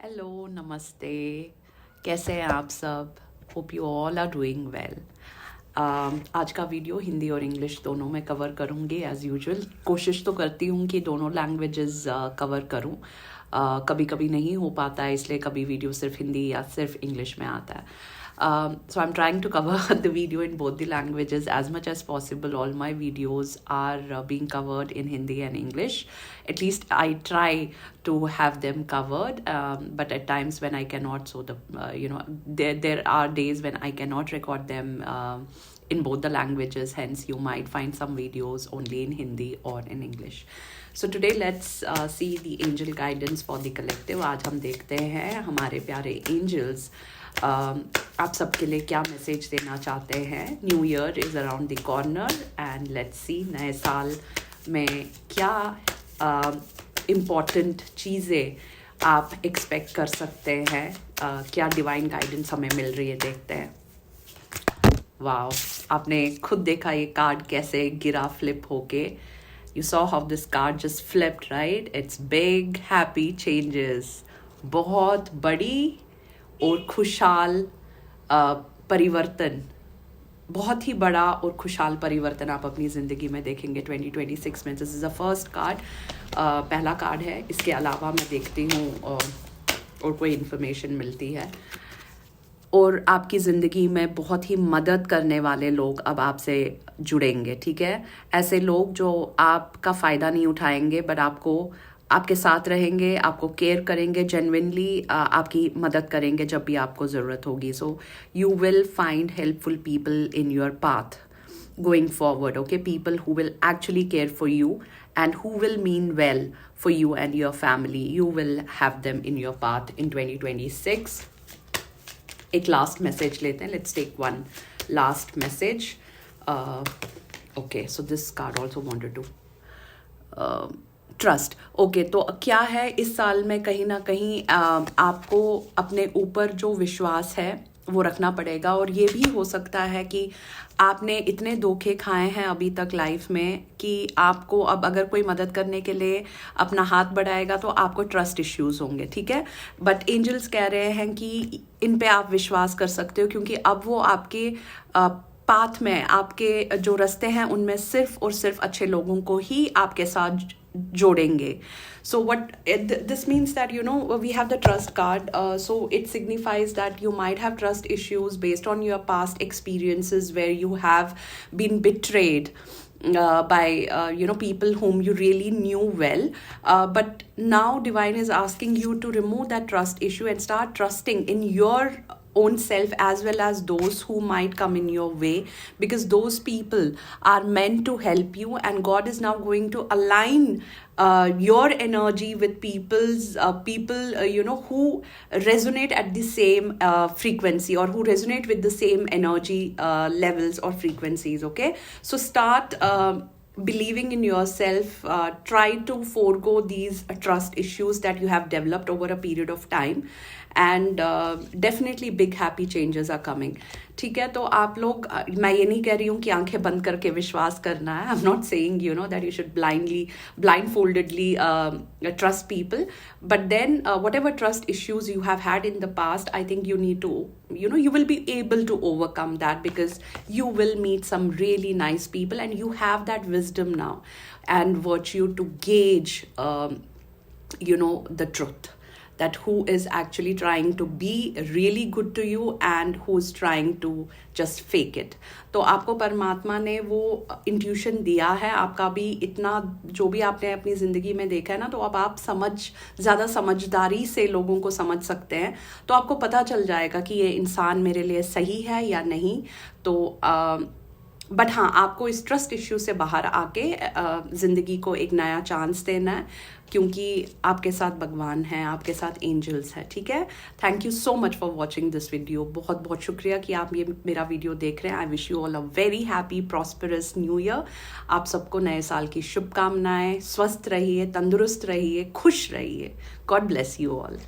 Hello नमस्ते। कैसे हैं आप सब? Hope you all are doing well. आज का वीडियो हिंदी और इंग्लिश दोनों में कवर करूँगी एज़ यूजुअल। कोशिश तो करती हूँ कि दोनों लैंग्वेजेस कवर करूँ। कभी कभी नहीं हो पाता है, इसलिए कभी वीडियो सिर्फ हिंदी या सिर्फ इंग्लिश में आता है. So I'm trying to cover the video in both the languages as much as possible. All my videos are being covered in Hindi and English. At least I try to have them covered. But at times when I cannot, so there are days when I cannot record them in both the languages. Hence, you might find some videos only in Hindi or in English. So today let's see the angel guidance for the collective. आज हम देखते हैं हमारे प्यारे angels आप सबके लिए क्या मैसेज देना चाहते हैं. New year is around the corner and let's see नए साल में क्या इम्पॉर्टेंट चीज़ें आप एक्सपेक्ट कर सकते हैं. क्या डिवाइन गाइडेंस हमें मिल रही है, देखते हैं. वाओ, आपने खुद देखा ये कार्ड कैसे गिरा फ्लिप होके. You saw how this card just flipped, right? It's big, happy changes. बहुत बड़ी और खुशहाल परिवर्तन, बहुत ही बड़ा और खुशहाल परिवर्तन आप अपनी ज़िंदगी में देखेंगे 2026 में. This is the first card, पहला कार्ड है. इसके अलावा मैं देखती हूँ और कोई इन्फॉर्मेशन मिलती है. और आपकी ज़िंदगी में बहुत ही मदद करने वाले लोग अब आपसे जुड़ेंगे, ठीक है. ऐसे लोग जो आपका फ़ायदा नहीं उठाएंगे बट आपके साथ रहेंगे, आपको केयर करेंगे, जेन्युइनली आपकी मदद करेंगे जब भी आपको ज़रूरत होगी. So you will find helpful people in your path going forward, okay? People who will actually care for you and who will mean well for you and your family. You will have them in your path in 2026. एक last message लेते हैं. Let's take one last message. Okay, so this card also wanted to trust. Okay, तो क्या है इस साल में कहीं ना कहीं आपको अपने ऊपर जो विश्वास है वो रखना पड़ेगा. और ये भी हो सकता है कि आपने इतने धोखे खाए हैं अभी तक लाइफ में कि आपको अब अगर कोई मदद करने के लिए अपना हाथ बढ़ाएगा तो आपको ट्रस्ट इश्यूज होंगे, ठीक है. बट एंजल्स कह रहे हैं कि इन पे आप विश्वास कर सकते हो, क्योंकि अब वो आपके पाथ में, आपके जो रास्ते हैं उनमें सिर्फ और सिर्फ अच्छे लोगों को ही आपके साथ जोड़ेंगे. So what this means that, you know, we have the trust card, so it signifies that you might have trust issues based on your past experiences where you have been betrayed by people whom you really knew well, but now divine is asking you to remove that trust issue and start trusting in your own self as well as those who might come in your way, because those people are meant to help you, and God is now going to align your energy with people who resonate at the same frequency, or who resonate with the same energy levels or frequencies. Okay, so start believing in yourself. Try to forego these trust issues that you have developed over a period of time, and definitely big happy changes are coming. ठीक है, तो आप लोग, मैं ये नहीं कह रही हूँ कि आंखें बंद करके विश्वास करना है. I am not saying that you should blindfoldedly trust people, but then whatever trust issues you have had in the past, I think you need to, you will be able to overcome that, because you will meet some really nice people and you have that wisdom now and virtue to gauge the truth, that who is actually trying to be really good to you and who's trying to just fake it. तो आपको परमात्मा ने वो intuition दिया है. आपका भी इतना जो भी आपने अपनी ज़िंदगी में देखा है ना, तो अब आप ज़्यादा समझदारी से लोगों को समझ सकते हैं. तो आपको पता चल जाएगा कि ये इंसान मेरे लिए सही है या नहीं. तो बट हाँ, आपको इस ट्रस्ट इश्यू से बाहर आके ज़िंदगी को एक नया चांस देना है, क्योंकि आपके साथ भगवान हैं, आपके साथ एंजल्स हैं, ठीक है. Thank you so much for watching this video. बहुत बहुत शुक्रिया कि आप ये मेरा वीडियो देख रहे हैं. I wish you all a very happy prosperous new year. आप सबको नए साल की शुभकामनाएं. स्वस्थ रहिए, तंदुरुस्त रहिए, खुश रहिए. God bless you all.